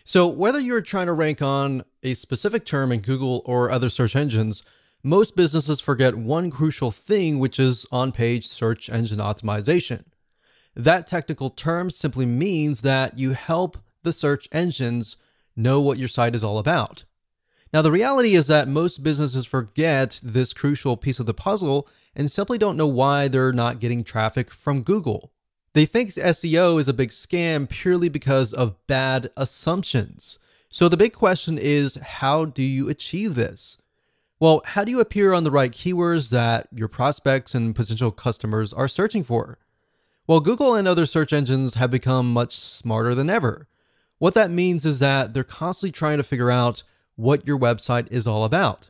So whether you're trying to rank on a specific term in Google or other search engines, most businesses forget one crucial thing, which is on-page search engine optimization. That technical term simply means that you help the search engines know what your site is all about. Now, the reality is that most businesses forget this crucial piece of the puzzle and simply don't know why they're not getting traffic from Google. They think SEO is a big scam purely because of bad assumptions. So the big question is, how do you achieve this? Well, how do you appear on the right keywords that your prospects and potential customers are searching for? Well, Google and other search engines have become much smarter than ever. What that means is that they're constantly trying to figure out what your website is all about.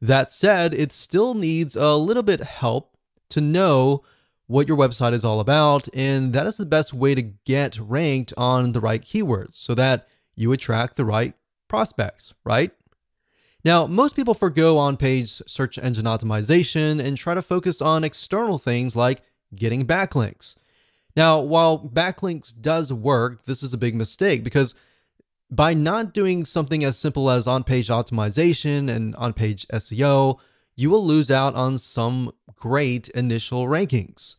That said, it still needs a little bit help to know what your website is all about, and that is the best way to get ranked on the right keywords so that you attract the right prospects, right? Now, most people forgo on-page search engine optimization and try to focus on external things like getting backlinks. Now, while backlinks does work, this is a big mistake because by not doing something as simple as on-page optimization and on-page SEO, you will lose out on some great initial rankings.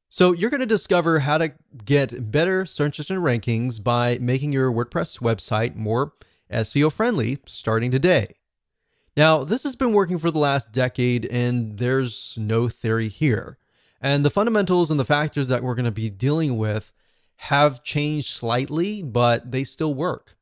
So you're going to discover how to get better search engine rankings by making your WordPress website more SEO friendly starting today. Now, this has been working for the last decade and there's no theory here. And the fundamentals and the factors that we're going to be dealing with have changed slightly, but they still work.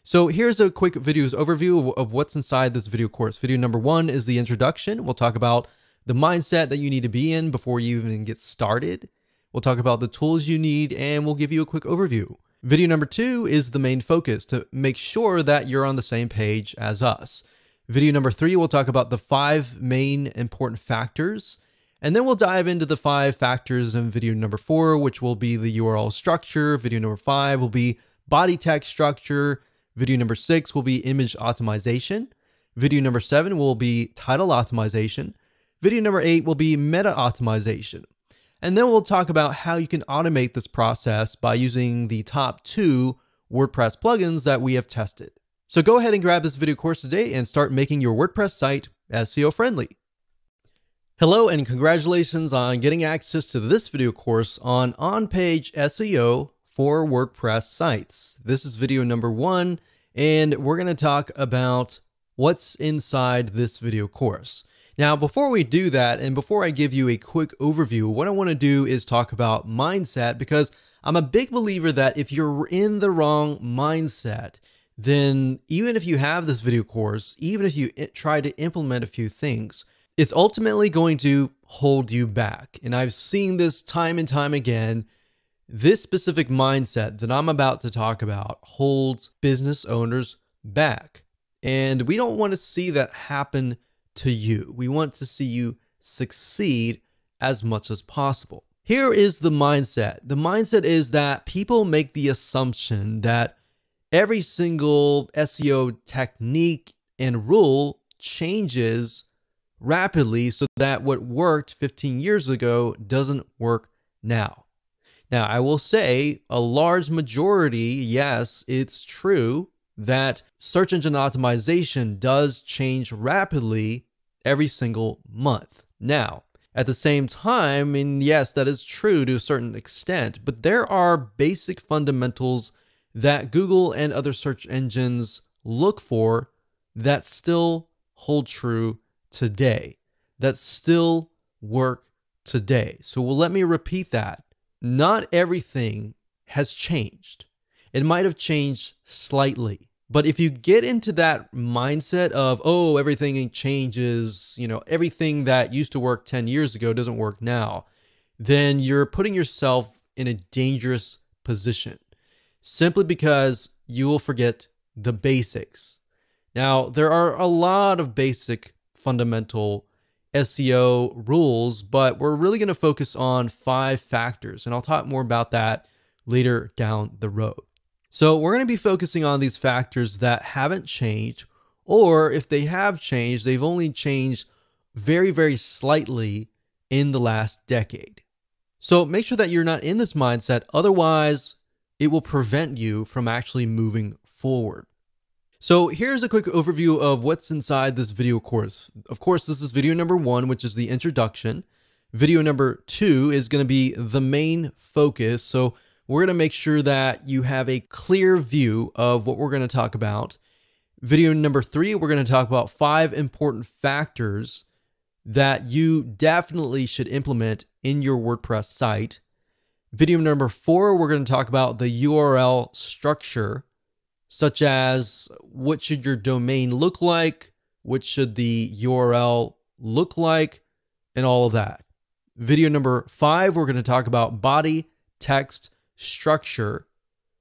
So here's a quick videos overview of what's inside this video course. Video number 1 is the introduction. We'll talk about the mindset that you need to be in before you even get started. We'll talk about the tools you need, and we'll give you a quick overview. Video number 2 is the main focus to make sure that you're on the same page as us. Video number 3, we'll talk about the 5 main important factors, and then we'll dive into the 5 factors in video number 4, which will be the URL structure. Video number 5 will be body text structure. Video number 6 will be image optimization. Video number 7 will be title optimization. Video number 8 will be meta optimization. And then we'll talk about how you can automate this process by using the top 2 WordPress plugins that we have tested. So go ahead and grab this video course today and start making your WordPress site SEO friendly. Hello and congratulations on getting access to this video course on-page SEO for WordPress sites. This is video number 1, and we're going to talk about what's inside this video course. Now, before we do that, and before I give you a quick overview, what I want to do is talk about mindset, because I'm a big believer that if you're in the wrong mindset, then even if you have this video course, even if you try to implement a few things, it's ultimately going to hold you back. And I've seen this time and time again. This specific mindset that I'm about to talk about holds business owners back. And we don't want to see that happen to you. We want to see you succeed as much as possible. Here is the mindset. The mindset is that people make the assumption that every single SEO technique and rule changes rapidly so that what worked 15 years ago doesn't work now. Now, I will say a large majority, yes, it's true that search engine optimization does change rapidly every single month. Now, at the same time, and yes, that is true to a certain extent, but there are basic fundamentals that Google and other search engines look for that still hold true today, that still work today. So let me repeat that. Not everything has changed. It might have changed slightly. But if you get into that mindset of, oh, everything changes, everything that used to work 10 years ago doesn't work now, then you're putting yourself in a dangerous position simply because you will forget the basics. Now, there are a lot of basic fundamental SEO rules, but we're really going to focus on 5 factors, and I'll talk more about that later down the road. So we're going to be focusing on these factors that haven't changed, or if they have changed, they've only changed very, very slightly in the last decade. So make sure that you're not in this mindset. Otherwise, it will prevent you from actually moving forward. So here's a quick overview of what's inside this video course. Of course, this is video number 1, which is the introduction. Video number 2 is going to be the main focus. So we're going to make sure that you have a clear view of what we're going to talk about. Video number 3, we're going to talk about 5 important factors that you definitely should implement in your WordPress site. Video number 4, we're going to talk about the URL structure, such as what should your domain look like, what should the URL look like, and all of that. Video number 5, we're going to talk about body text structure.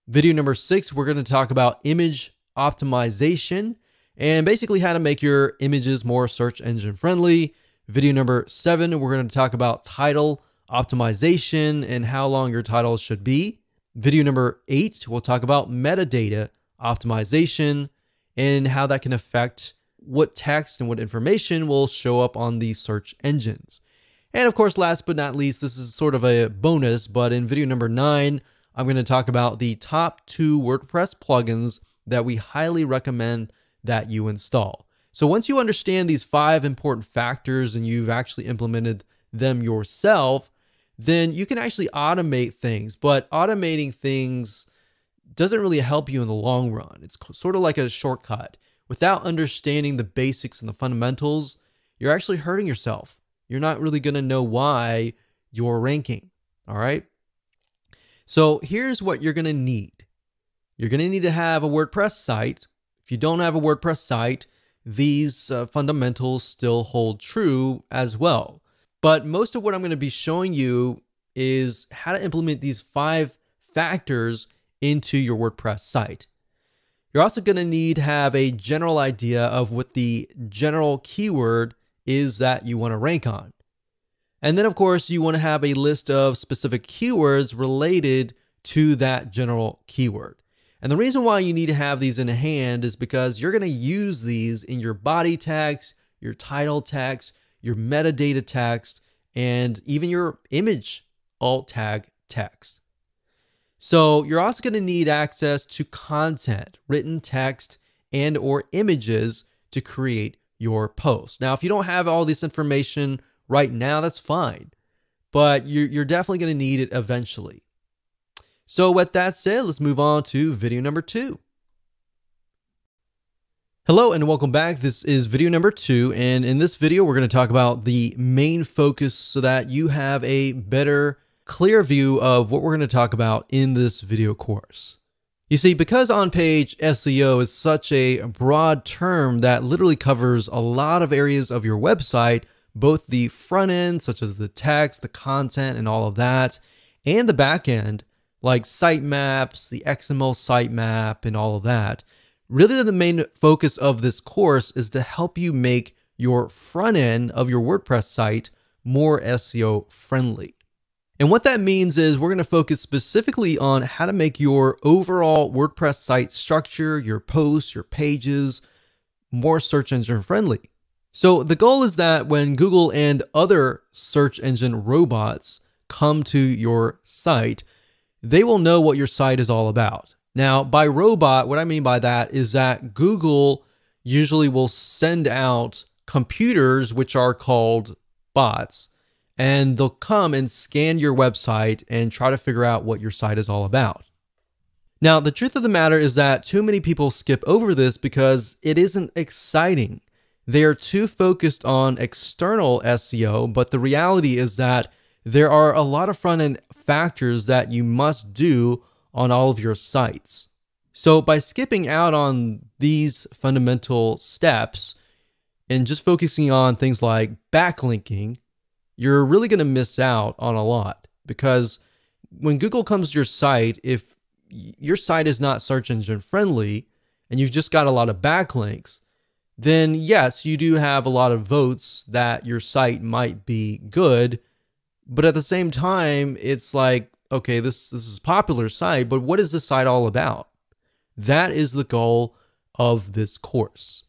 Video number 6, we're going to talk about image optimization and basically how to make your images more search engine friendly. Video number 7, we're going to talk about title optimization and how long your titles should be. Video number 8, we'll talk about metadata optimization and how that can affect what text and what information will show up on the search engines. And of course, last but not least, this is sort of a bonus, but in video number 9, I'm going to talk about the top 2 WordPress plugins that we highly recommend that you install. So once you understand these 5 important factors and you've actually implemented them yourself, then you can actually automate things. But automating things doesn't really help you in the long run. It's sort of like a shortcut. Without understanding the basics and the fundamentals, you're actually hurting yourself. You're not really going to know why you're ranking. All right. So here's what you're going to need. You're going to need to have a WordPress site. If you don't have a WordPress site, these fundamentals still hold true as well. But most of what I'm going to be showing you is how to implement these 5 factors into your WordPress site. You're also going to need to have a general idea of what the general keyword is that you want to rank on. And then, of course, you want to have a list of specific keywords related to that general keyword. And the reason why you need to have these in hand is because you're going to use these in your body text, your title text, your metadata text, and even your image alt tag text. So you're also going to need access to content, written text, and or images to create your post. Now, if you don't have all this information right now, that's fine, but you're definitely going to need it eventually. So with that said, let's move on to video number 2. Hello and welcome back. This is video number 2, and in this video, we're going to talk about the main focus so that you have a better, clear view of what we're going to talk about in this video course. You see, because on-page SEO is such a broad term that literally covers a lot of areas of your website, both the front end, such as the text, the content, and all of that, and the back end, like sitemaps, the XML sitemap, and all of that. Really, the main focus of this course is to help you make your front end of your WordPress site more SEO friendly. And what that means is we're going to focus specifically on how to make your overall WordPress site structure, your posts, your pages, more search engine friendly. So the goal is that when Google and other search engine robots come to your site, they will know what your site is all about. Now, by robot, what I mean by that is that Google usually will send out computers, which are called bots, and they'll come and scan your website and try to figure out what your site is all about. Now, the truth of the matter is that too many people skip over this because it isn't exciting. They are too focused on external SEO, but the reality is that there are a lot of front-end factors that you must do on all of your sites. So by skipping out on these fundamental steps and just focusing on things like backlinking, you're really going to miss out on a lot, because when Google comes to your site, if your site is not search engine friendly and you've just got a lot of backlinks, then yes, you do have a lot of votes that your site might be good. But at the same time, it's like, okay, this is a popular site, but what is this site all about? That is the goal of this course.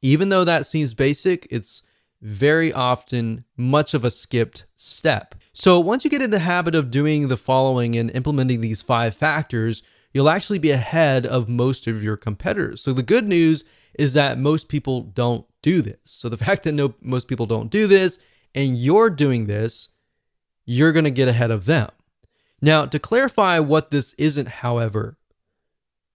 Even though that seems basic, it's very often much of a skipped step. So once you get in the habit of doing the following and implementing these 5 factors, you'll actually be ahead of most of your competitors. So the good news is that most people don't do this. So the fact that most people don't do this and you're doing this, you're going to get ahead of them. Now, to clarify what this isn't, however,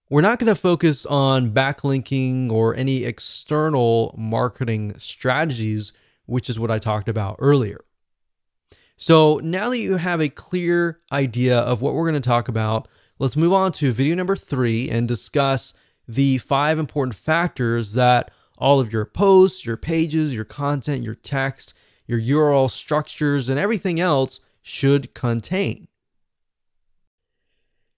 we're not going to focus on backlinking or any external marketing strategies, which is what I talked about earlier. So now that you have a clear idea of what we're going to talk about, let's move on to video number 3 and discuss the 5 important factors that all of your posts, your pages, your content, your text, your URL structures, and everything else should contain.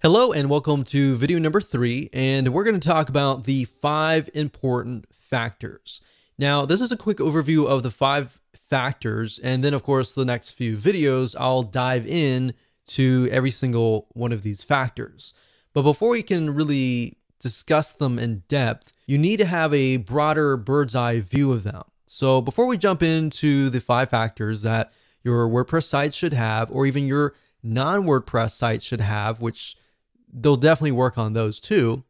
Hello and welcome to video number 3, and we're going to talk about the 5 important factors. Now, this is a quick overview of the 5 factors, and then of course the next few videos I'll dive in to every single one of these factors. But before we can really discuss them in depth, you need to have a broader bird's eye view of them. So before we jump into the 5 factors that your WordPress sites should have, or even your non-WordPress sites should have, which they'll definitely work on those too,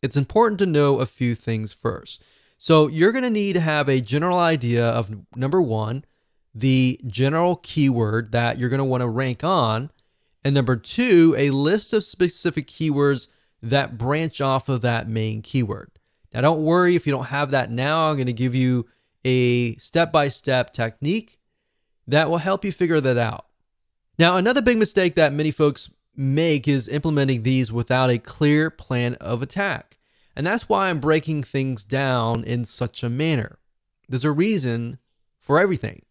it's important to know a few things first. So you're going to need to have a general idea of, number 1, the general keyword that you're going to want to rank on, and number 2, a list of specific keywords that branch off of that main keyword. Now don't worry if you don't have that now. I'm going to give you a step-by-step technique that will help you figure that out. Now, another big mistake that many folks make is implementing these without a clear plan of attack. And that's why I'm breaking things down in such a manner. There's a reason for everything.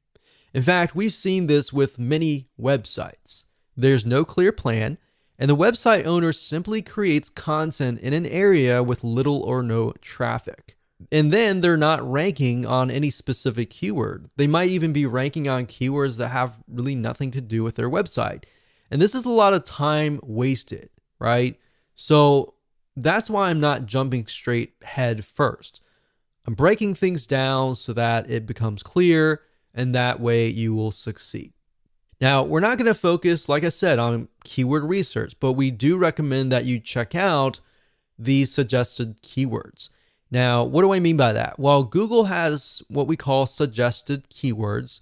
In fact, we've seen this with many websites. There's no clear plan, and the website owner simply creates content in an area with little or no traffic. And then they're not ranking on any specific keyword. They might even be ranking on keywords that have really nothing to do with their website. And this is a lot of time wasted, right? So that's why I'm not jumping straight head first. I'm breaking things down so that it becomes clear, and that way you will succeed. Now, we're not going to focus, like I said, on keyword research, but we do recommend that you check out the suggested keywords. Now, what do I mean by that? Well, Google has what we call suggested keywords.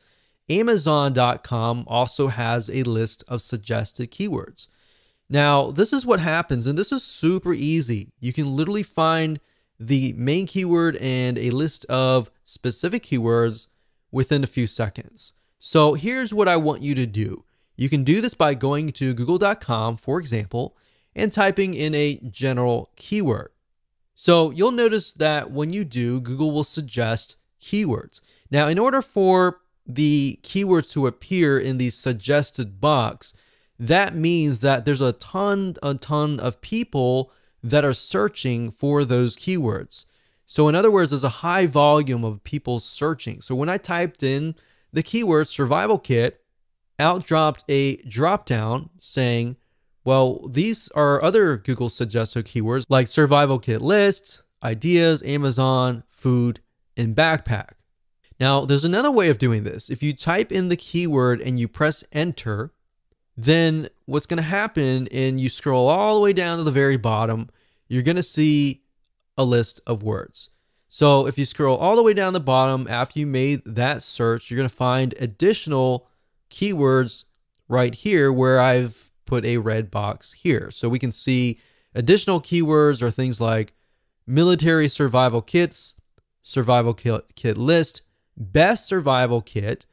Amazon.com also has a list of suggested keywords. Now, this is what happens, and this is super easy. You can literally find the main keyword and a list of specific keywords within a few seconds. So here's what I want you to do. You can do this by going to google.com, for example, and typing in a general keyword. So you'll notice that when you do, Google will suggest keywords. Now, in order for the keywords to appear in the suggested box, that means that there's a ton of people that are searching for those keywords. So in other words, there's a high volume of people searching. So when I typed in the keyword survival kit, out dropped a drop-down saying, well, these are other Google suggested keywords like survival kit list, ideas, Amazon, food, and backpack. Now, there's another way of doing this. If you type in the keyword and you press enter, then what's going to happen, and you scroll all the way down to the very bottom, you're going to see a list of words. So if you scroll all the way down the bottom after you made that search, you're going to find additional keywords right here where I've put a red box here. So we can see additional keywords are things like military survival kits, survival kit list, best survival kit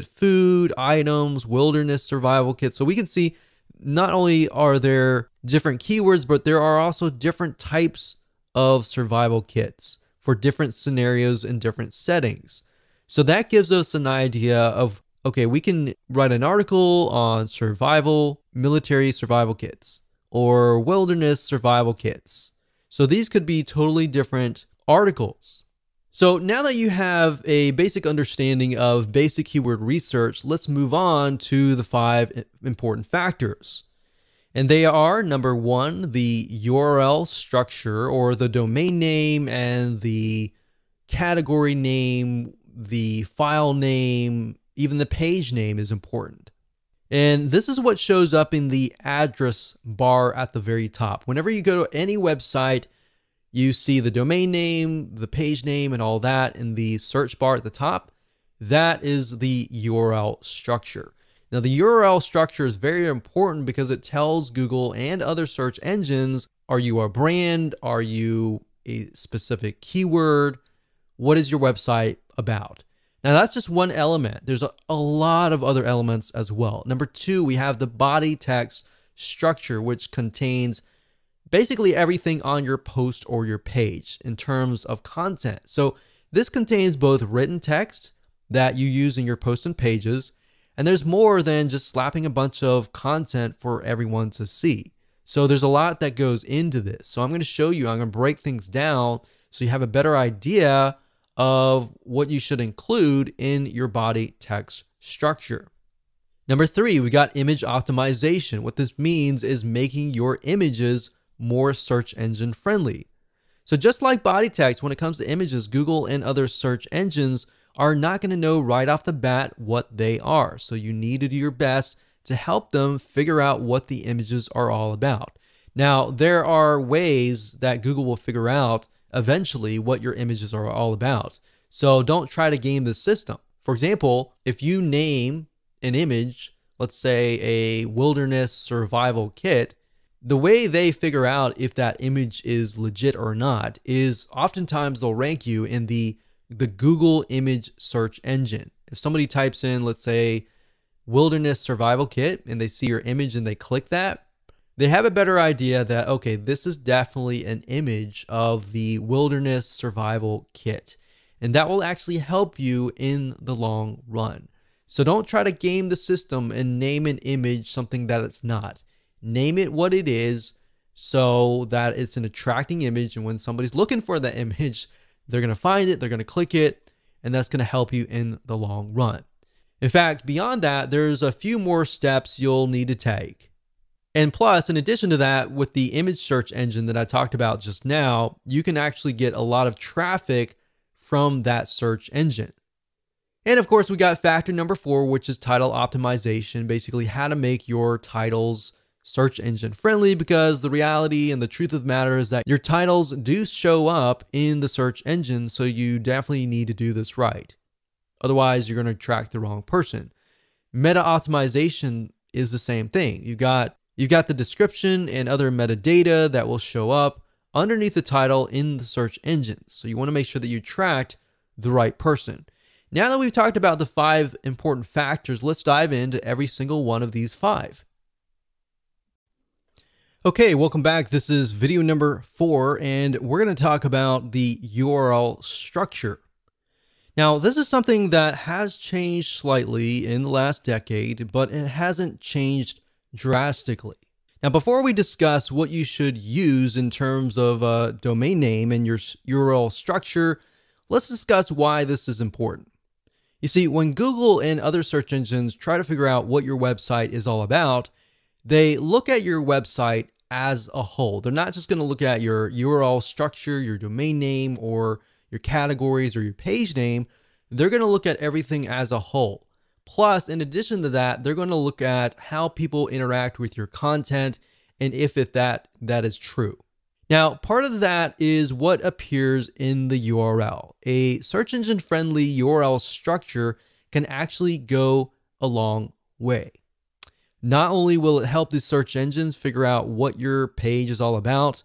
food, items, wilderness survival kit. So we can see not only are there different keywords, but there are also different types of survival kits for different scenarios and different settings. So that gives us an idea of, okay, we can write an article on survival, military survival kits, or wilderness survival kits. So these could be totally different articles. So now that you have a basic understanding of basic keyword research, let's move on to the 5 important factors. And they are, number 1, the URL structure, or the domain name and the category name, the file name, Even the page name is important. And this is what shows up in the address bar at the very top. Whenever you go to any website, you see the domain name, the page name, and all that in the search bar at the top. That is the URL structure. Now, the URL structure is very important because it tells Google and other search engines, are you a brand? Are you a specific keyword? What is your website about? Now, that's just one element. There's a lot of other elements as well. Number two, we have the body text structure, which contains basically everything on your post or your page in terms of content. So this contains both written text that you use in your posts and pages, and there's more than just slapping a bunch of content for everyone to see. So there's a lot that goes into this. So I'm going to show you, I'm going to break things down so you have a better idea of what you should include in your body text structure. Number three, we got image optimization. What this means is making your images more search engine friendly. So just like body text, when it comes to images, Google and other search engines are not going to know right off the bat what they are. So you need to do your best to help them figure out what the images are all about. Now, there are ways that Google will figure out eventually what your images are all about. So don't try to game the system. For example, if you name an image, let's say a wilderness survival kit, the way they figure out if that image is legit or not is oftentimes they'll rank you in the Google image search engine. If somebody types in, let's say, wilderness survival kit, and they see your image and they click that, they have a better idea that, okay, this is definitely an image of the wilderness survival kit. And that will actually help you in the long run. So don't try to game the system and name an image something that it's not. Name it what it is so that it's an attracting image. And when somebody's looking for that image, they're going to find it, they're going to click it, and that's going to help you in the long run. In fact, beyond that, there's a few more steps you'll need to take. And plus, in addition to that, with the image search engine that I talked about just now, you can actually get a lot of traffic from that search engine. And of course, we got factor number 4, which is title optimization, basically how to make your titles search engine friendly, because the reality and the truth of the matter is that your titles do show up in the search engine, so you definitely need to do this right. Otherwise, you're going to attract the wrong person. Meta optimization is the same thing. You've got the description and other metadata that will show up underneath the title in the search engines. So you want to make sure that you attract the right person. Now that we've talked about the 5 important factors, let's dive into every single one of these 5. Okay, welcome back. This is video number 4, and we're going to talk about the URL structure. Now, this is something that has changed slightly in the last decade, but it hasn't changed drastically. Now, before we discuss what you should use in terms of a domain name and your URL structure, let's discuss why this is important. You see, when Google and other search engines try to figure out what your website is all about, they look at your website as a whole. They're not just going to look at your URL structure, your domain name, or your categories or your page name. They're going to look at everything as a whole. Plus, in addition to that, they're going to look at how people interact with your content and if that is true. Now, part of that is what appears in the URL. A search engine friendly URL structure can actually go a long way. Not only will it help the search engines figure out what your page is all about,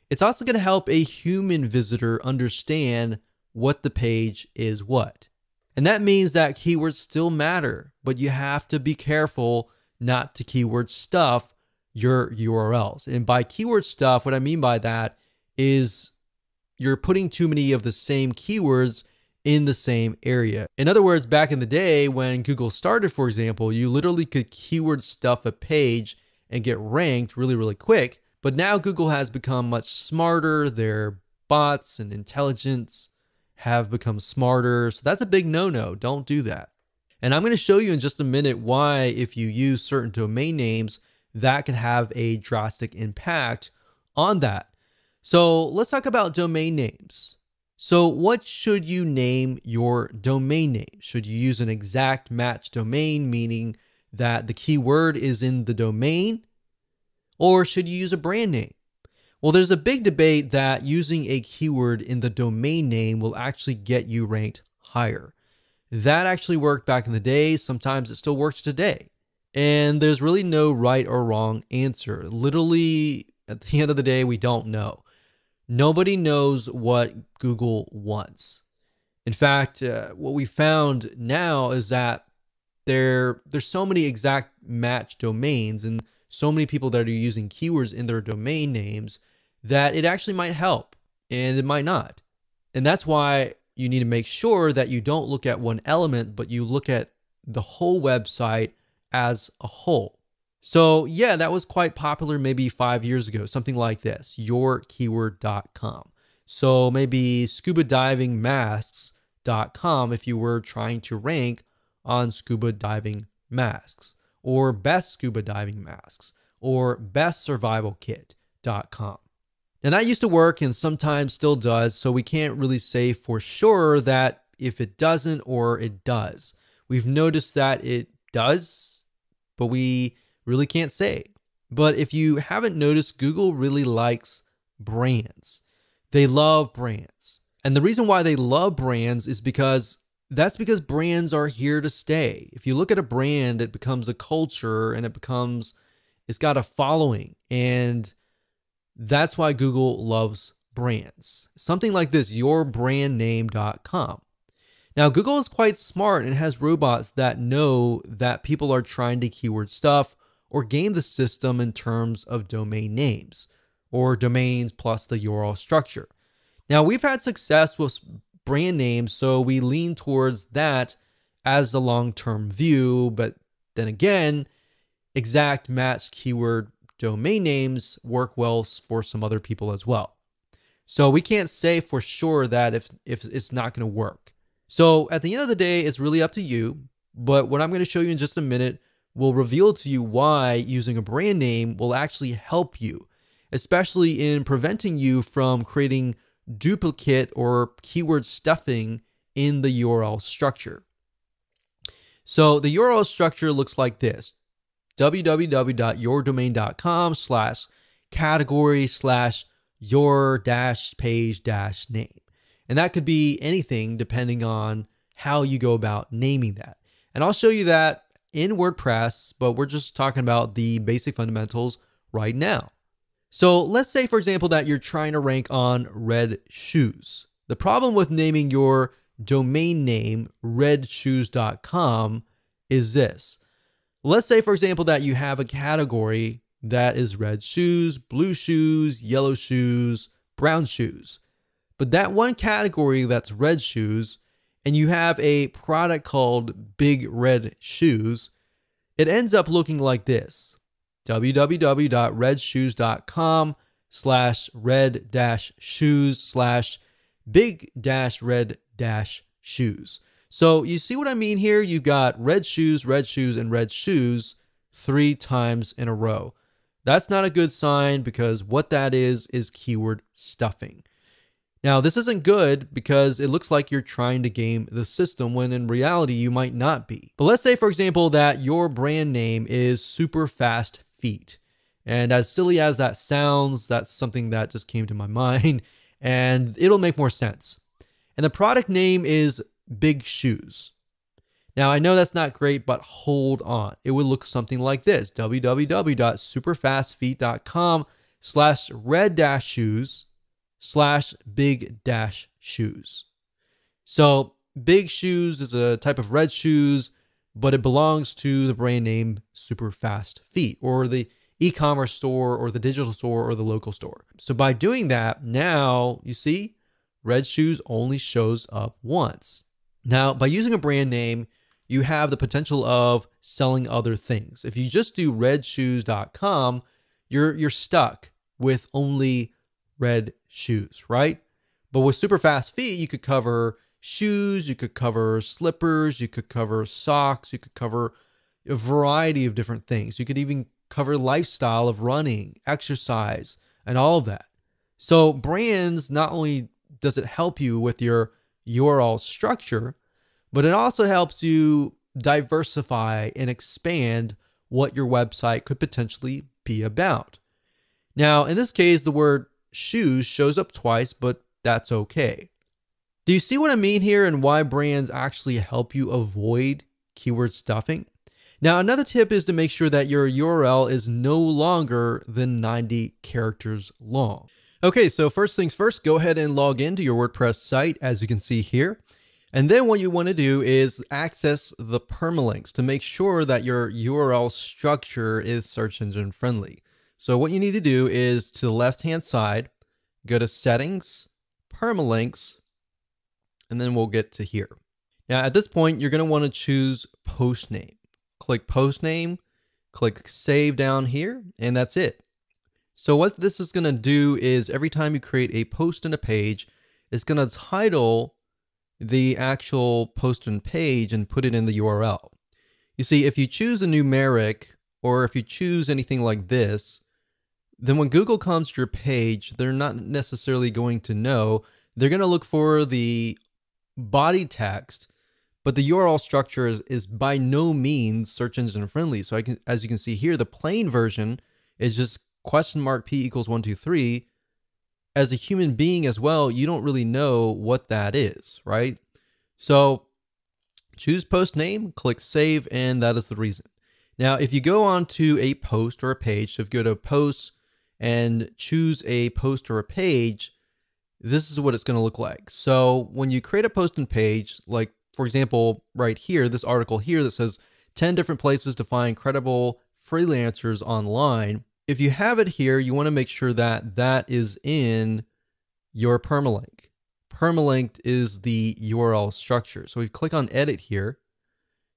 it's also going to help a human visitor understand what the page is what. And that means that keywords still matter, but you have to be careful not to keyword stuff your URLs. And by keyword stuff, what I mean by that is you're putting too many of the same keywords in the same area. In other words, back in the day when Google started, for example, you literally could keyword stuff a page and get ranked really, really quick. But now Google has become much smarter. Their bots and intelligence have become smarter. So that's a big no-no. Don't do that. And I'm going to show you in just a minute why, if you use certain domain names, that can have a drastic impact on that. So let's talk about domain names. So what should you name your domain name? Should you use an exact match domain, meaning that the keyword is in the domain? Or should you use a brand name? Well, there's a big debate that using a keyword in the domain name will actually get you ranked higher. That actually worked back in the day. Sometimes it still works today. And there's really no right or wrong answer. Literally, at the end of the day, we don't know. Nobody knows what Google wants. In fact, what we found now is that there's so many exact match domains and so many people that are using keywords in their domain names that it actually might help and it might not. And that's why you need to make sure that you don't look at one element, but you look at the whole website as a whole. So yeah, that was quite popular maybe 5 years ago, something like this, yourkeyword.com. So maybe scubadivingmasks.com if you were trying to rank on scuba diving masks, or best scuba diving masks, or bestsurvivalkit.com. And that used to work and sometimes still does, so we can't really say for sure that if it doesn't or it does. We've noticed that it does, but we really can't say. But if you haven't noticed, Google really likes brands. They love brands. And the reason why they love brands is because brands are here to stay. If you look at a brand, it becomes a culture and it's got a following. And that's why Google loves brands. Something like this, yourbrandname.com. Now, Google is quite smart and has robots that know that people are trying to keyword stuff or game the system in terms of domain names or domains plus the URL structure. Now, we've had success with brand names, so we lean towards that as the long-term view. But then again, exact match keyword domain names work well for some other people as well. So we can't say for sure that if it's not going to work. So at the end of the day, it's really up to you. But what I'm going to show you in just a minute will reveal to you why using a brand name will actually help you, especially in preventing you from creating duplicate or keyword stuffing in the URL structure. So the URL structure looks like this: www.yourdomain.com/category/your-page-name. And that could be anything depending on how you go about naming that. And I'll show you that in WordPress, but we're just talking about the basic fundamentals right now. So let's say, for example, that you're trying to rank on red shoes. The problem with naming your domain name redshoes.com is this. Let's say, for example, that you have a category that is red shoes, blue shoes, yellow shoes, brown shoes. But that one category that's red shoes, and you have a product called Big Red Shoes, it ends up looking like this: www.red-shoes.com/red-shoes/big-red-shoes. So you see what I mean here? You got red shoes, and red shoes 3 times in a row. That's not a good sign, because what that is keyword stuffing. Now, this isn't good because it looks like you're trying to game the system when in reality you might not be. But let's say, for example, that your brand name is Super Fast Feet. And as silly as that sounds, that's something that just came to my mind, and it'll make more sense. And the product name is Big Shoes. Now, I know that's not great, but hold on. It would look something like this: www.superfastfeet.com/red-shoes/big-shoes. So Big Shoes is a type of red shoes, but it belongs to the brand name Super Fast Feet, or the e-commerce store, or the digital store, or the local store. So by doing that, now you see red shoes only shows up once. Now, by using a brand name, you have the potential of selling other things. If you just do redshoes.com, you're stuck with only red shoes, right? But with Super Fast Feet, you could cover shoes, you could cover slippers, you could cover socks, you could cover a variety of different things. You could even cover lifestyle of running, exercise, and all of that. So brands not only does it help you with your URL structure, but it also helps you diversify and expand what your website could potentially be about. Now, in this case, the word shoes shows up twice, but that's okay. Do you see what I mean here and why brands actually help you avoid keyword stuffing? Now, another tip is to make sure that your URL is no longer than 90 characters long. Okay, so first things first, go ahead and log into your WordPress site, as you can see here. And then what you want to do is access the permalinks to make sure that your URL structure is search engine friendly. So what you need to do is to the left-hand side, go to Settings, Permalinks, and then we'll get to here. Now at this point, you're going to want to choose post name. Click post name, click save down here, and that's it. So what this is going to do is every time you create a post in a page, it's going to title the actual post and page and put it in the URL. You see, if you choose a numeric or if you choose anything like this, then when Google comes to your page, they're not necessarily going to know. They're going to look for the body text, but the URL structure is by no means search engine friendly. So as you can see here, the plain version is just $P = 1 2 3. As a human being as well, you don't really know what that is, right? So choose post name, click save, and that is the reason. Now, if you go on to a post or a page, so if you go to posts and choose a post or a page, this is what it's going to look like. So when you create a post and page, like for example, right here, this article here that says 10 different places to find credible freelancers online. If you have it here, you want to make sure that that is in your permalink. Permalinked is the URL structure. So we click on edit here.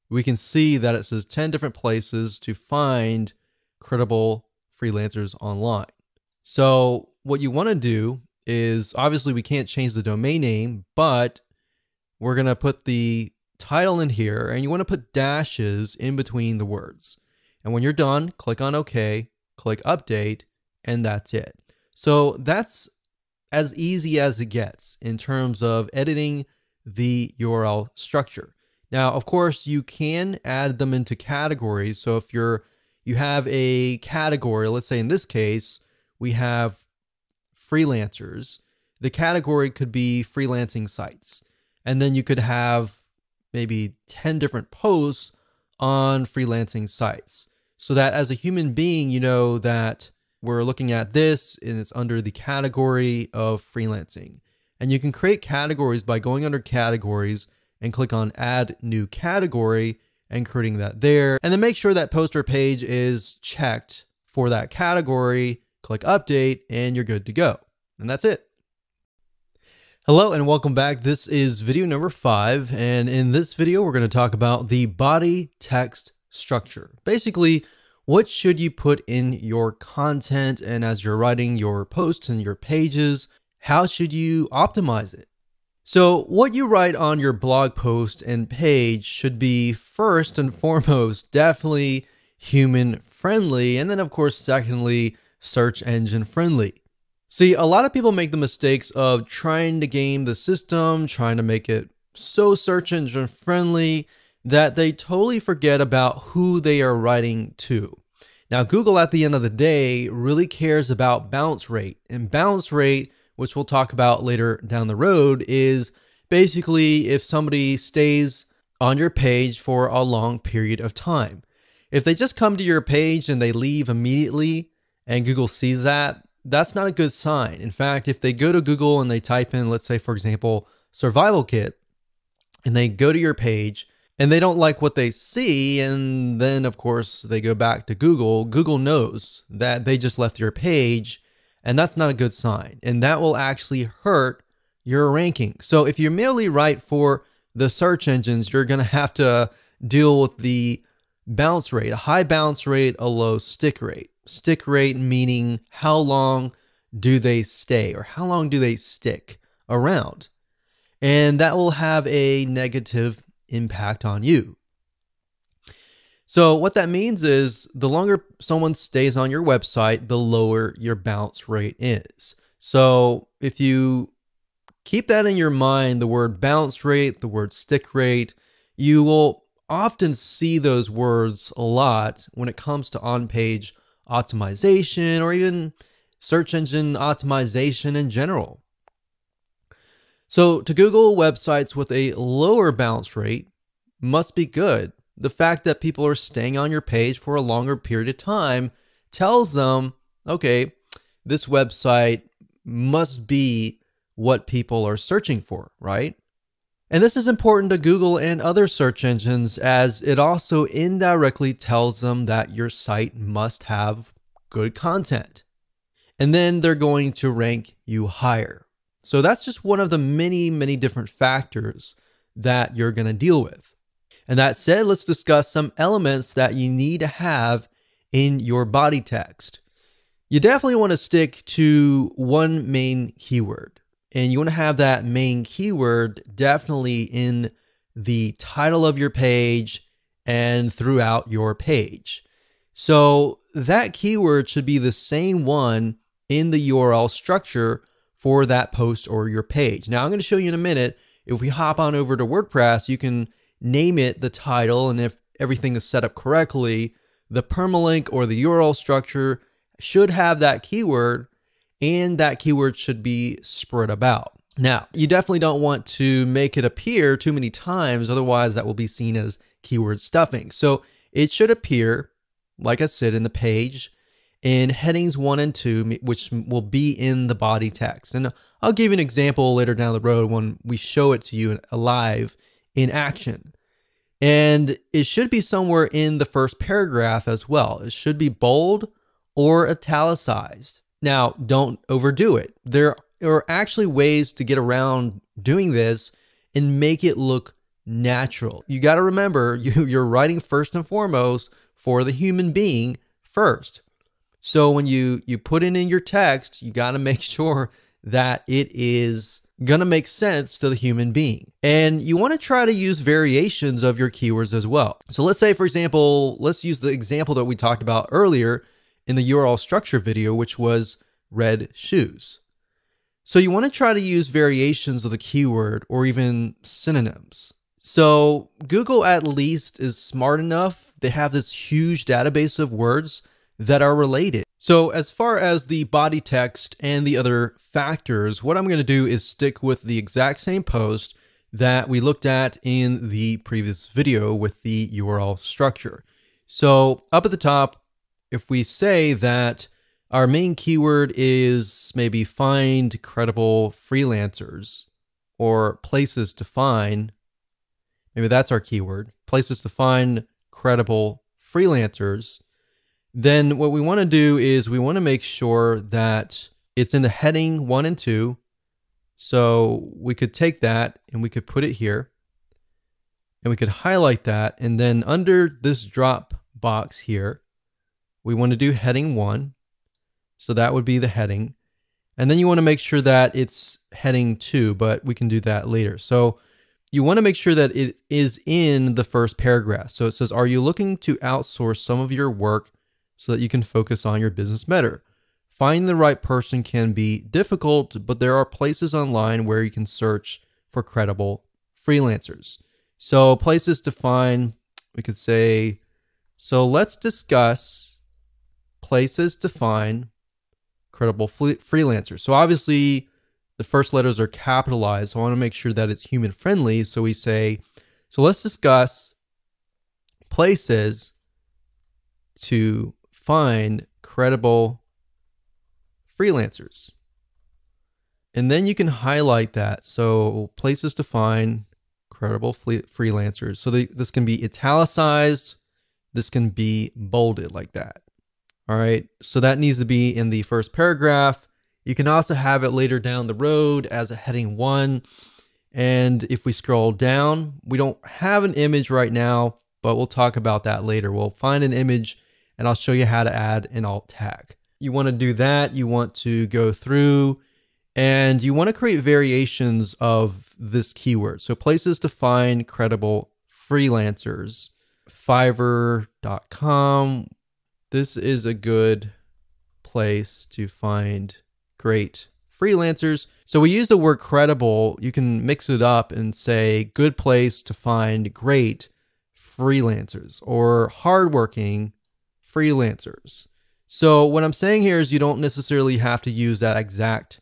We can see that it says 10 different places to find credible freelancers online. So what you want to do is, obviously we can't change the domain name, but we're going to put the title in here and you want to put dashes in between the words. And when you're done, click on OK. Click update, and that's it. So that's as easy as it gets in terms of editing the URL structure. Now, of course, you can add them into categories. So if you have a category, let's say in this case, we have freelancers. The category could be freelancing sites. And then you could have maybe 10 different posts on freelancing sites. So that as a human being, you know that we're looking at this and it's under the category of freelancing. And you can create categories by going under categories and click on add new category and creating that there. And then make sure that post or page is checked for that category, click update, and you're good to go. And that's it. Hello and welcome back. This is video number 5. And in this video, we're going to talk about the body text structure. Basically, what should you put in your content, and as you're writing your posts and your pages, how should you optimize it? So what you write on your blog post and page should be first and foremost definitely human friendly, and then of course secondly search engine friendly. See, a lot of people make the mistakes of trying to game the system, trying to make it so search engine friendly that they totally forget about who they are writing to. Now, Google at the end of the day really cares about bounce rate, and bounce rate, which we'll talk about later down the road, is basically if somebody stays on your page for a long period of time. If they just come to your page and they leave immediately and Google sees that, that's not a good sign. In fact, if they go to Google and they type in, let's say, for example, survival kit, and they go to your page, and they don't like what they see, and then of course they go back to Google, Google knows that they just left your page, and that's not a good sign. And that will actually hurt your ranking. So if you merely write for the search engines, you're going to have to deal with the bounce rate, a high bounce rate, a low stick rate. Stick rate meaning how long do they stay or how long do they stick around? And that will have a negative impact on you. So what that means is the longer someone stays on your website, the lower your bounce rate is. So if you Keep that in your mind, the word bounce rate, the word stick rate. You will often see those words a lot when it comes to on-page optimization or even search engine optimization in general. So to Google, websites with a lower bounce rate must be good. The fact that people are staying on your page for a longer period of time tells them, okay, this website must be what people are searching for, right? And this is important to Google and other search engines, as it also indirectly tells them that your site must have good content. And then they're going to rank you higher. So that's just one of the many, many different factors that you're going to deal with. And that said, let's discuss some elements that you need to have in your body text. You definitely want to stick to one main keyword. And you want to have that main keyword definitely in the title of your page and throughout your page. So that keyword should be the same one in the URL structure for that post or your page. Now I'm going to show you in a minute. If we hop on over to WordPress, you can name it the title, and if everything is set up correctly, the permalink or the URL structure should have that keyword, and that keyword should be spread about. Now, you definitely don't want to make it appear too many times, otherwise that will be seen as keyword stuffing. So it should appear, like I said, in the page in headings 1 and 2, which will be in the body text. And I'll give you an example later down the road when we show it to you live in action. And it should be somewhere in the first paragraph as well. It should be bold or italicized. Now, don't overdo it. There are actually ways to get around doing this and make it look natural. You got to remember, you're writing first and foremost for the human being first. So when you put it in your text, you got to make sure that it is going to make sense to the human being. And you want to try to use variations of your keywords as well. So let's say, for example, let's use the example that we talked about earlier in the URL structure video, which was red shoes. So you want to try to use variations of the keyword or even synonyms. So Google at least is smart enough. They have this huge database of words that are related. So as far as the body text and the other factors, what I'm going to do is stick with the exact same post that we looked at in the previous video with the URL structure. So up at the top, if we say that our main keyword is maybe find credible freelancers or places to find, maybe that's our keyword, places to find credible freelancers, then what we want to do is we want to make sure that it's in the heading 1 and 2. So we could take that and we could put it here and we could highlight that. And then under this drop box here, we want to do heading 1. So that would be the heading. And then you want to make sure that it's heading 2, but we can do that later. So you want to make sure that it is in the first paragraph. So it says, are you looking to outsource some of your work so that you can focus on your business better? Finding the right person can be difficult, but there are places online where you can search for credible freelancers. So places to find, we could say, so let's discuss places to find credible freelancers. So obviously the first letters are capitalized. So I want to make sure that it's human friendly. So we say, so let's discuss places to find credible freelancers. And then you can highlight that. So places to find credible freelancers. So this can be italicized. This can be bolded like that. All right. So that needs to be in the first paragraph. You can also have it later down the road as a heading 1. And if we scroll down, we don't have an image right now, but we'll talk about that later. We'll find an image and I'll show you how to add an alt tag. You want to do that. You want to go through and you want to create variations of this keyword. So places to find credible freelancers. Fiverr.com. This is a good place to find great freelancers. So we use the word credible. You can mix it up and say good place to find great freelancers or hardworking freelancers. So what I'm saying here is you don't necessarily have to use that exact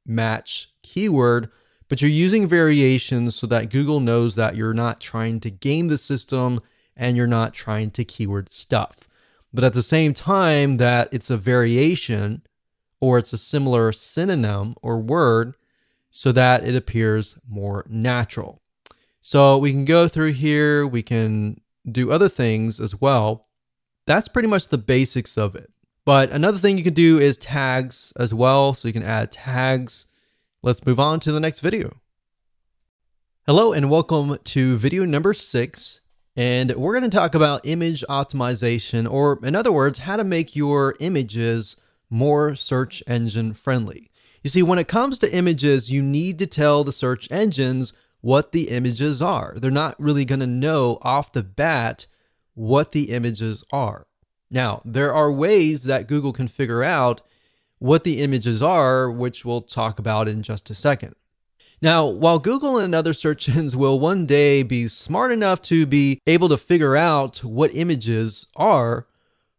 match keyword, but you're using variations so that Google knows that you're not trying to game the system and you're not trying to keyword stuff. But at the same time that it's a variation or it's a similar synonym or word so that it appears more natural. So we can go through here, we can do other things as well. That's pretty much the basics of it. But another thing you can do is tags as well. So you can add tags. Let's move on to the next video. Hello and welcome to video number 6. And we're going to talk about image optimization, or in other words, how to make your images more search engine friendly. You see, when it comes to images, you need to tell the search engines what the images are. They're not really going to know off the bat what the images are. Now, there are ways that Google can figure out what the images are, which we'll talk about in just a second. Now, while Google and other search engines will one day be smart enough to be able to figure out what images are,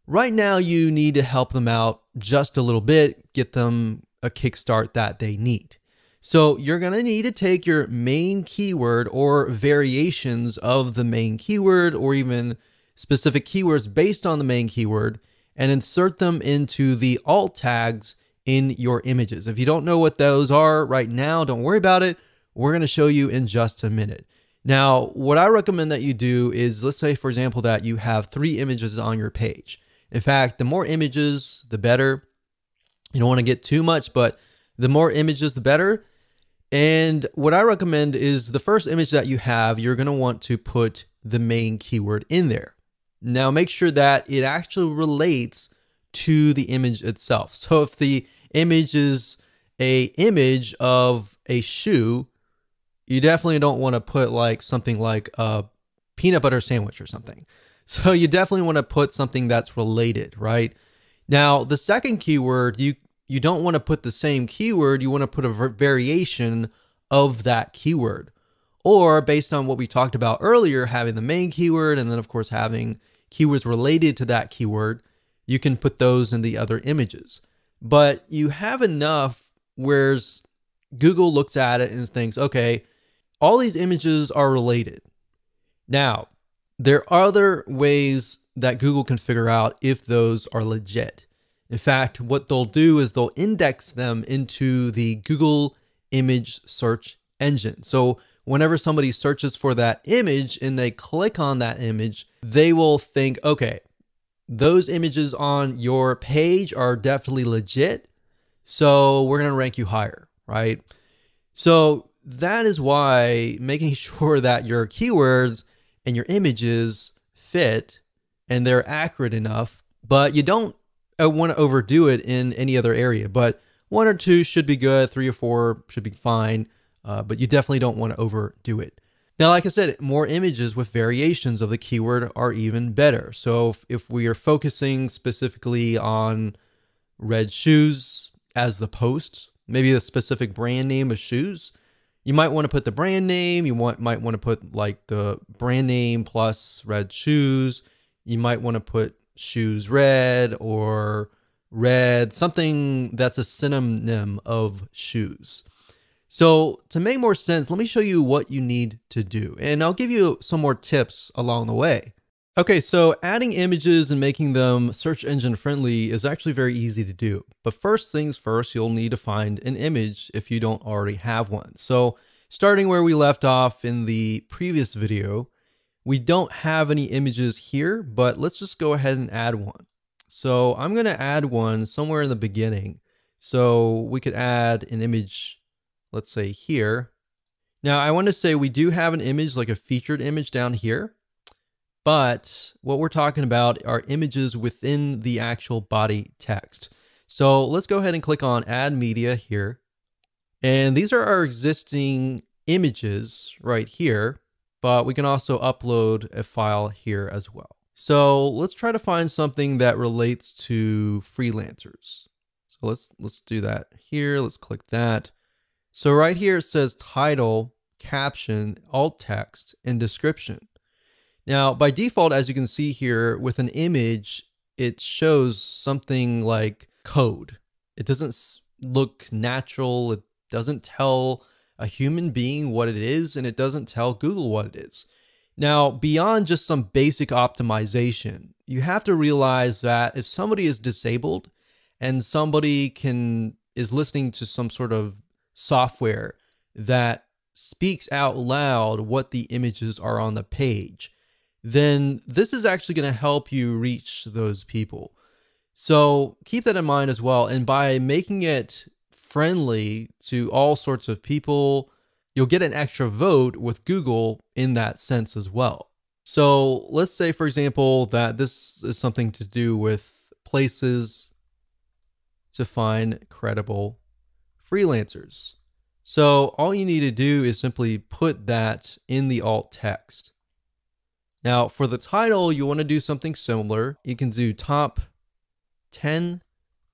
right now you need to help them out just a little bit, get them a kickstart that they need. So you're going to need to take your main keyword or variations of the main keyword, or even specific keywords based on the main keyword, and insert them into the alt tags in your images. If you don't know what those are right now, don't worry about it. We're going to show you in just a minute. Now, what I recommend that you do is, let's say, for example, that you have 3 images on your page. In fact, the more images, the better. You don't want to get too much, but the more images, the better. And what I recommend is the first image that you have, you're going to want to put the main keyword in there. Now make sure that it actually relates to the image itself. So if the image is an image of a shoe, you definitely don't want to put like something like a peanut butter sandwich or something. So you definitely want to put something that's related, right? Now the second keyword, you don't want to put the same keyword, you want to put a variation of that keyword. Or based on what we talked about earlier, having the main keyword and then of course having keywords related to that keyword, you can put those in the other images. But you have enough where Google looks at it and thinks, okay, all these images are related. Now, there are other ways that Google can figure out if those are legit. In fact, what they'll do is they'll index them into the Google image search engine. So whenever somebody searches for that image and they click on that image, they will think, okay, those images on your page are definitely legit, so we're going to rank you higher, right? So that is why making sure that your keywords and your images fit and they're accurate enough, but you don't want to overdo it in any other area. But 1 or 2 should be good, 3 or 4 should be fine. But you definitely don't want to overdo it. Now, like I said, more images with variations of the keyword are even better. So if we are focusing specifically on red shoes as the post, maybe the specific brand name of shoes, you might want to put the brand name. You might want to put like the brand name plus red shoes. You might want to put shoes red or red, something that's a synonym of shoes. So to make more sense, let me show you what you need to do, and I'll give you some more tips along the way. Okay, so adding images and making them search engine friendly is actually very easy to do. But first things first, you'll need to find an image if you don't already have one. So starting where we left off in the previous video, we don't have any images here, but let's just go ahead and add one. So I'm going to add one somewhere in the beginning. So we could add an image, let's say here. Now I want to say we do have an image, like a featured image down here, but what we're talking about are images within the actual body text. So let's go ahead and click on add media here. And these are our existing images right here, but we can also upload a file here as well. So let's try to find something that relates to freelancers. So So let's do that here. Let's click that. So right here it says title, caption, alt text, and description. Now by default, as you can see here with an image, it shows something like code. It doesn't look natural. It doesn't tell a human being what it is, and it doesn't tell Google what it is. Now, beyond just some basic optimization, you have to realize that if somebody is disabled and somebody is listening to some sort of software that speaks out loud what the images are on the page, then this is actually going to help you reach those people. So keep that in mind as well. And by making it friendly to all sorts of people, you'll get an extra vote with Google in that sense as well. So let's say, for example, that this is something to do with places to find credible freelancers. So all you need to do is simply put that in the alt text. Now for the title, you want to do something similar. You can do top 10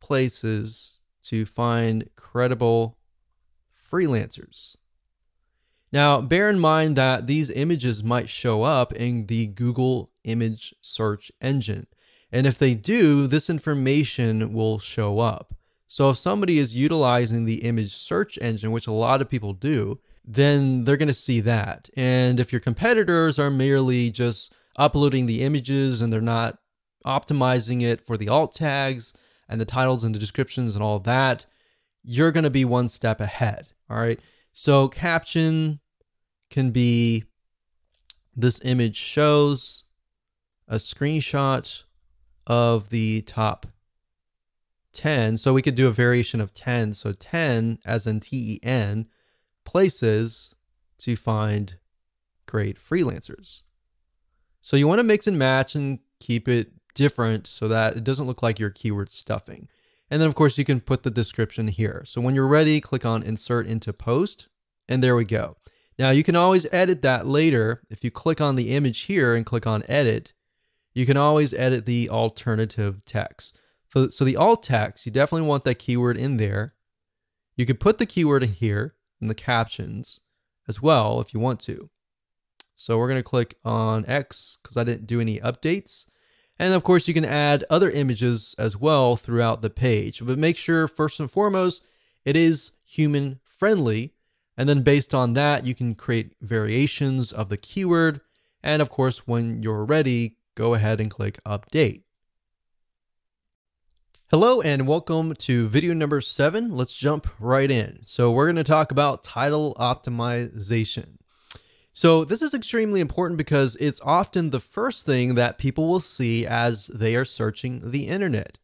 places to find credible freelancers. Now, bear in mind that these images might show up in the Google image search engine. And if they do, this information will show up. So if somebody is utilizing the image search engine, which a lot of people do, then they're going to see that. And if your competitors are merely just uploading the images and they're not optimizing it for the alt tags and the titles and the descriptions and all that, you're going to be one step ahead. All right. So caption can be, this image shows a screenshot of the top 10. So we could do a variation of 10. So 10 as in TEN places to find great freelancers. So you want to mix and match and keep it different so that it doesn't look like you're keyword stuffing. And then of course you can put the description here. So when you're ready, click on insert into post, and there we go. Now you can always edit that later. If you click on the image here and click on edit, you can always edit the alternative text. So the alt text, you definitely want that keyword in there. You could put the keyword in here in the captions as well if you want to. So we're going to click on X because I didn't do any updates. And of course you can add other images as well throughout the page, but make sure first and foremost, it is human friendly. And then based on that, you can create variations of the keyword. And of course, when you're ready, go ahead and click update. Hello and welcome to video number 7. Let's jump right in. So we're going to talk about title optimization. So this is extremely important because it's often the first thing that people will see as they are searching the internet.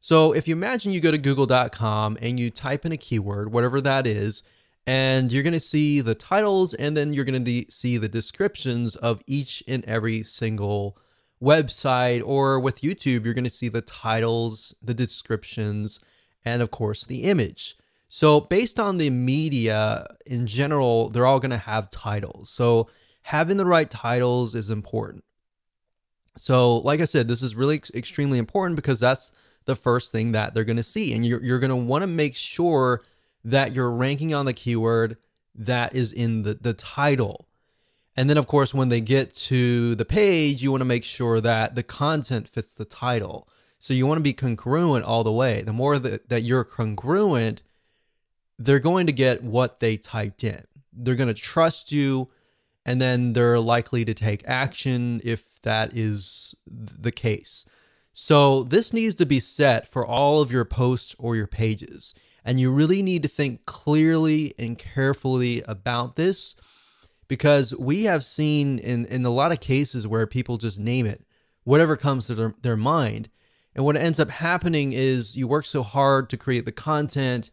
So if you imagine you go to google.com and you type in a keyword, whatever that is, and you're going to see the titles and then you're going to see the descriptions of each and every single website, or with YouTube, you're going to see the titles, the descriptions, and of course the image. So based on the media in general, they're all going to have titles. So having the right titles is important. So like I said, this is really extremely important because that's the first thing that they're going to see. And you're going to want to make sure that you're ranking on the keyword that is in the title. And then of course, when they get to the page, you want to make sure that the content fits the title. So you want to be congruent all the way. The more that you're congruent, they're going to get what they typed in. They're going to trust you, and then they're likely to take action if that is the case. So this needs to be set for all of your posts or your pages. And you really need to think clearly and carefully about this, because we have seen in a lot of cases where people just name it, whatever comes to their mind. And what ends up happening is you work so hard to create the content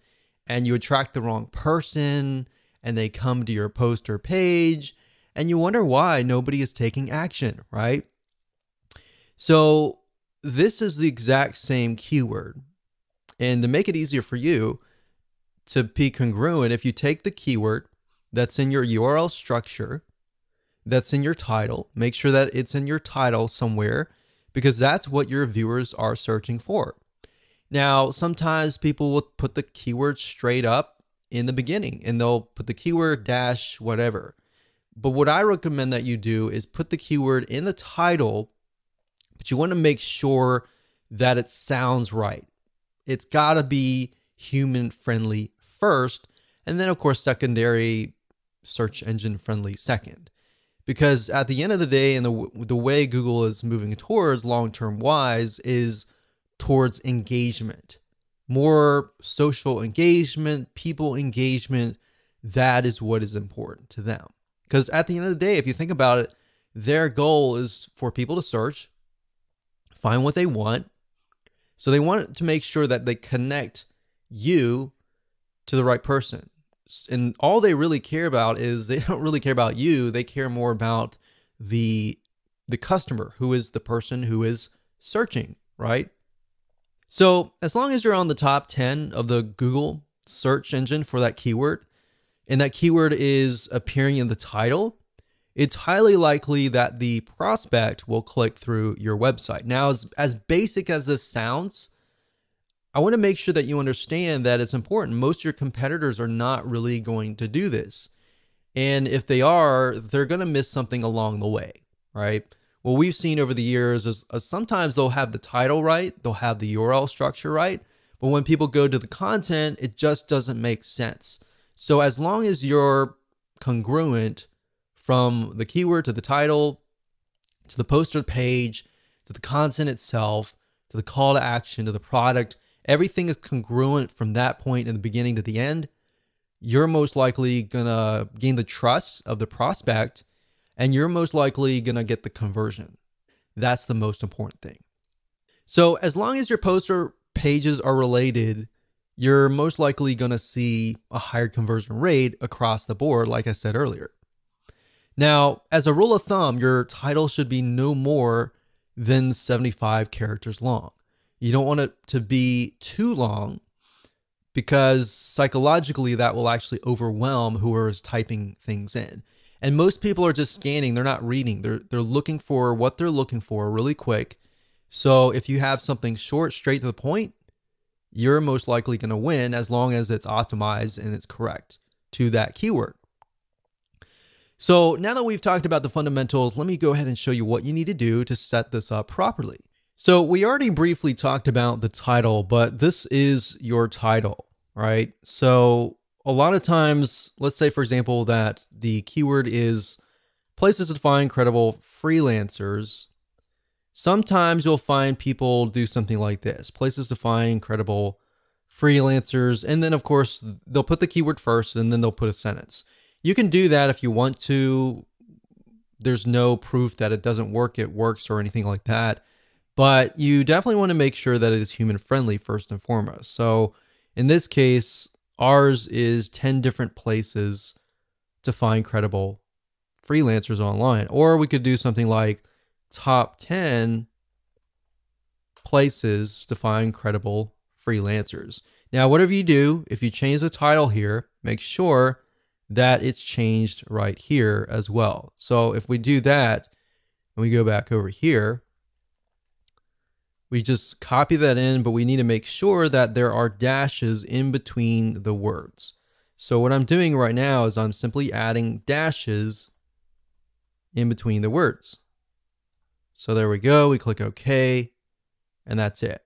and you attract the wrong person and they come to your post or page and you wonder why nobody is taking action, right? So this is the exact same keyword. And to make it easier for you to be congruent, if you take the keyword that's in your URL structure, that's in your title, make sure that it's in your title somewhere, because that's what your viewers are searching for. Now, sometimes people will put the keyword straight up in the beginning and they'll put the keyword dash whatever. But what I recommend that you do is put the keyword in the title, but you want to make sure that it sounds right. It's got to be human friendly first, and then of course secondary search engine friendly second. Because at the end of the day, and the way Google is moving towards long-term wise is towards engagement, more social engagement, people engagement. That is what is important to them. Because at the end of the day, if you think about it, their goal is for people to search, find what they want. So they want to make sure that they connect you to the right person. And all they really care about is they don't really care about you. They care more about the customer, who is the person who is searching, right? So as long as you're on the top 10 of the Google search engine for that keyword, and that keyword is appearing in the title, it's highly likely that the prospect will click through your website. Now, as basic as this sounds, I want to make sure that you understand that it's important. Most of your competitors are not really going to do this. And if they are, they're going to miss something along the way, right? What we've seen over the years is sometimes they'll have the title right, they'll have the URL structure right, but when people go to the content, it just doesn't make sense. So as long as you're congruent from the keyword to the title, to the poster page, to the content itself, to the call to action, to the product, everything is congruent from that point in the beginning to the end, you're most likely gonna gain the trust of the prospect, and you're most likely gonna get the conversion. That's the most important thing. So as long as your poster pages are related, you're most likely going to see a higher conversion rate across the board, like I said earlier. Now, as a rule of thumb, your title should be no more than 75 characters long. You don't want it to be too long because psychologically that will actually overwhelm whoever is typing things in. And most people are just scanning, they're not reading. They're looking for what they're looking for really quick. So if you have something short, straight to the point, you're most likely going to win as long as it's optimized and it's correct to that keyword. So now that we've talked about the fundamentals, let me go ahead and show you what you need to do to set this up properly. So we already briefly talked about the title, but this is your title, right? So a lot of times, let's say for example, that the keyword is places to find credible freelancers. Sometimes you'll find people do something like this, places to find credible freelancers. And then of course, they'll put the keyword first and then they'll put a sentence. You can do that if you want to. There's no proof that it doesn't work, it works or anything like that. But you definitely want to make sure that it is human friendly first and foremost. So in this case, ours is 10 different places to find credible freelancers online. Or we could do something like top 10 places to find credible freelancers. Now, whatever you do, if you change the title here, make sure that it's changed right here as well. So if we do that and we go back over here, we just copy that in, but we need to make sure that there are dashes in between the words. So what I'm doing right now is I'm simply adding dashes in between the words. So there we go, we click OK, and that's it.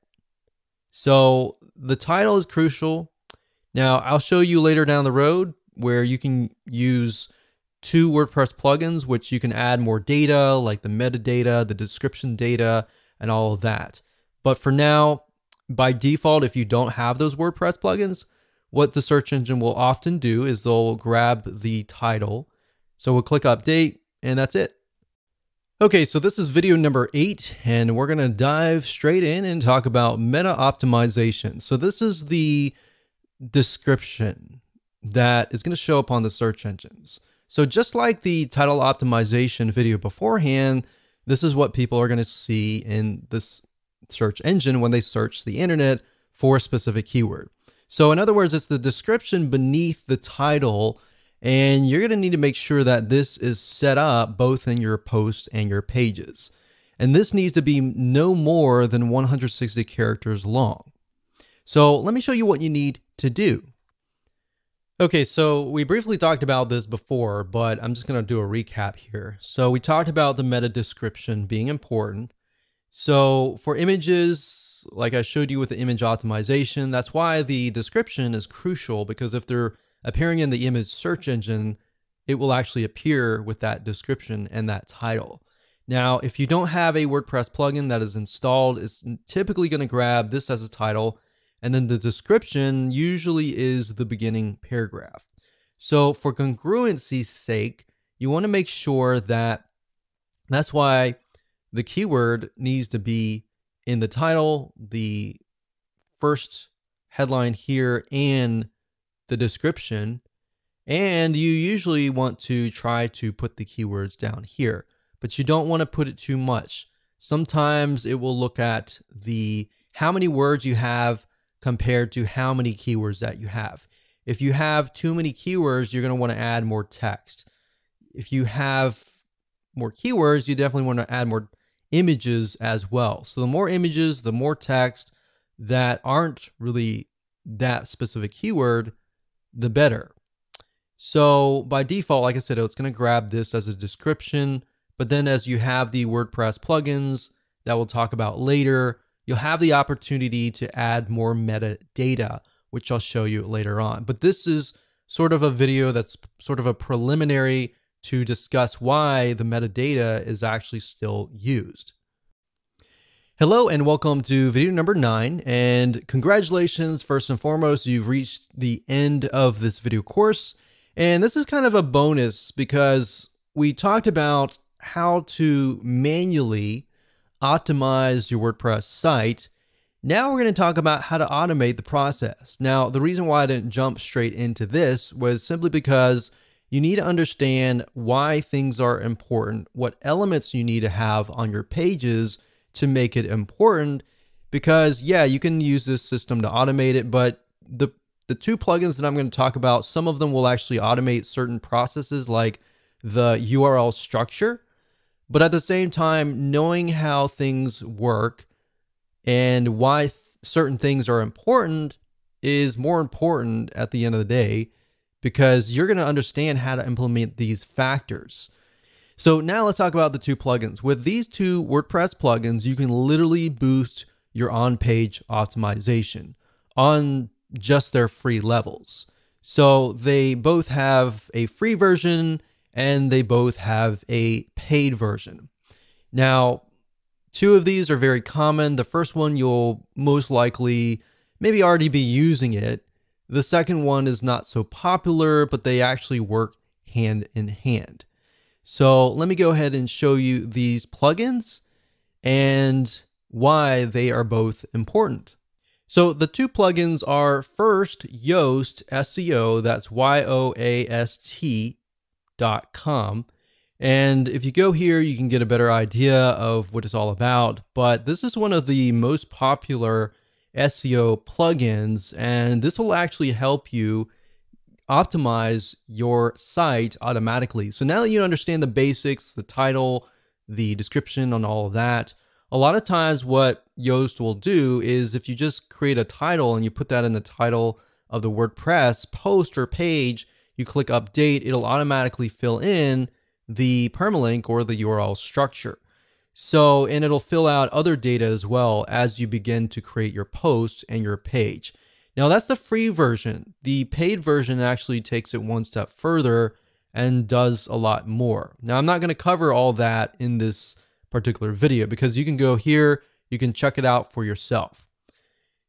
So the title is crucial. Now I'll show you later down the road where you can use 2 WordPress plugins, which you can add more data like the metadata, the description data, and all of that. But for now, by default, if you don't have those WordPress plugins, what the search engine will often do is they'll grab the title. So we'll click update and that's it. Okay, so this is video number 8, and we're gonna dive straight in and talk about meta optimization. So this is the description that is gonna show up on the search engines. So just like the title optimization video beforehand, this is what people are gonna see in this search engine when they search the internet for a specific keyword. So in other words, it's the description beneath the title. And you're going to need to make sure that this is set up both in your posts and your pages. And this needs to be no more than 160 characters long. So let me show you what you need to do. Okay, so we briefly talked about this before, but I'm just going to do a recap here. So we talked about the meta description being important. So for images, like I showed you with the image optimization, that's why the description is crucial, because if they're appearing in the image search engine, it will actually appear with that description and that title. Now, if you don't have a WordPress plugin that is installed, it's typically going to grab this as a title, and then the description usually is the beginning paragraph. So for congruency's sake, you want to make sure that's why the keyword needs to be in the title, the first headline here, and the description. And you usually want to try to put the keywords down here, but you don't want to put it too much. Sometimes it will look at how many words you have compared to how many keywords that you have. If you have too many keywords, you're going to want to add more text. If you have more keywords, you definitely want to add more images as well. So the more images, the more text that aren't really that specific keyword, the better. So by default, like I said, it's going to grab this as a description, but then as you have the WordPress plugins that we'll talk about later, you'll have the opportunity to add more metadata, which I'll show you later on. But this is sort of a video that's sort of a preliminary to discuss why the metadata is actually still used. Hello and welcome to video number 9, and congratulations, first and foremost, you've reached the end of this video course. And this is kind of a bonus because we talked about how to manually optimize your WordPress site. Now we're going to talk about how to automate the process. Now, the reason why I didn't jump straight into this was simply because you need to understand why things are important, what elements you need to have on your pages to make it important. Because yeah, you can use this system to automate it, but the two plugins that I'm going to talk about, some of them will actually automate certain processes like the URL structure. But at the same time, knowing how things work and why certain things are important is more important at the end of the day, because you're going to understand how to implement these factors. So now let's talk about the two plugins. With these two WordPress plugins, you can literally boost your on-page optimization on just their free levels. So they both have a free version and they both have a paid version. Now, two of these are very common. The first one, you'll most likely maybe already be using it. The second one is not so popular, but they actually work hand in hand. So let me go ahead and show you these plugins and why they are both important. So the two plugins are first Yoast SEO, that's YOAST.com. And if you go here, you can get a better idea of what it's all about. But this is one of the most popular SEO plugins, and this will actually help you optimize your site automatically. So now that you understand the basics, the title, the description on all of that, a lot of times what Yoast will do is if you just create a title and you put that in the title of the WordPress post or page, you click update, it'll automatically fill in the permalink or the URL structure. So, and it'll fill out other data as well as you begin to create your post and your page. Now that's the free version. The paid version actually takes it one step further and does a lot more. Now I'm not going to cover all that in this particular video because you can go here, you can check it out for yourself.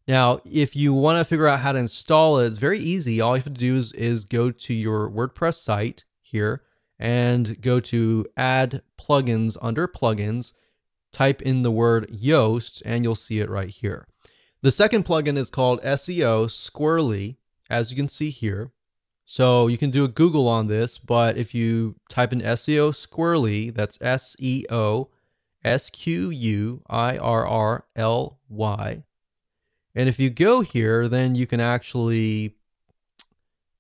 Now, if you want to figure out how to install it, it's very easy. All you have to do is go to your WordPress site here and go to add plugins under plugins, type in the word Yoast, and you'll see it right here. The second plugin is called SEO Squirrely, as you can see here. So you can do a Google on this, but if you type in SEO Squirrely, that's SEO SQUIRRLY. And if you go here, then you can actually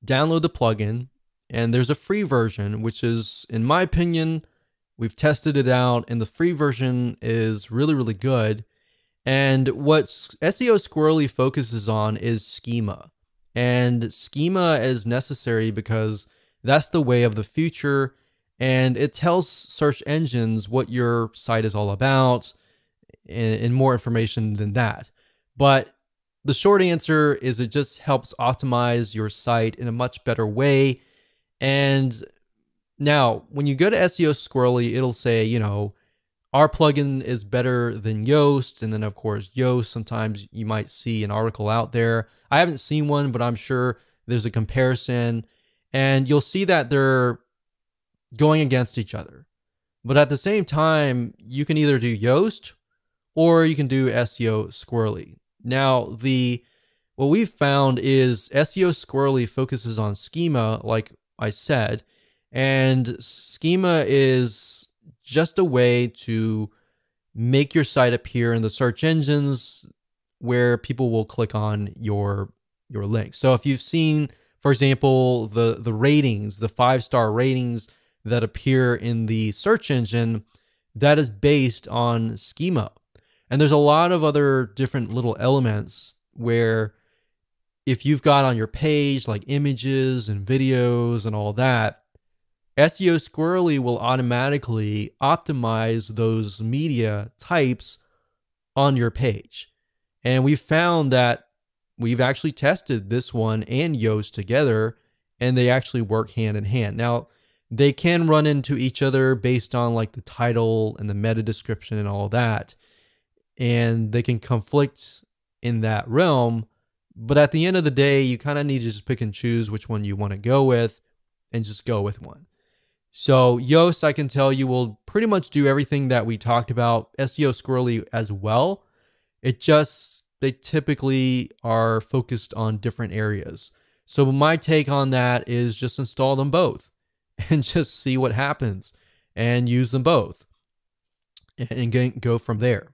download the plugin, and there's a free version, which is, in my opinion, we've tested it out, and the free version is really, really good. And what SEO Squirrely focuses on is schema. And schema is necessary because that's the way of the future. And it tells search engines what your site is all about and more information than that. But the short answer is it just helps optimize your site in a much better way. And now, when you go to SEO Squirrely, it'll say, you know, our plugin is better than Yoast. And then, of course, Yoast, sometimes you might see an article out there. I haven't seen one, but I'm sure there's a comparison. And you'll see that they're going against each other. But at the same time, you can either do Yoast or you can do SEO Squirrely. Now, what we've found is SEO Squirrely focuses on schema, like I said, and schema is just a way to make your site appear in the search engines where people will click on your link. So if you've seen, for example, the ratings, the 5-star ratings that appear in the search engine, that is based on schema. And there's a lot of other different little elements where if you've got on your page like images and videos and all that, SEO Squirrely will automatically optimize those media types on your page. And we found that we've actually tested this one and Yoast together, and they actually work hand in hand. Now, they can run into each other based on like the title and the meta description and all that, and they can conflict in that realm. But at the end of the day, you kind of need to just pick and choose which one you want to go with and just go with one. So Yoast, I can tell you, will pretty much do everything that we talked about. SEO Squirrely as well. They typically are focused on different areas. So my take on that is just install them both and just see what happens and use them both and go from there.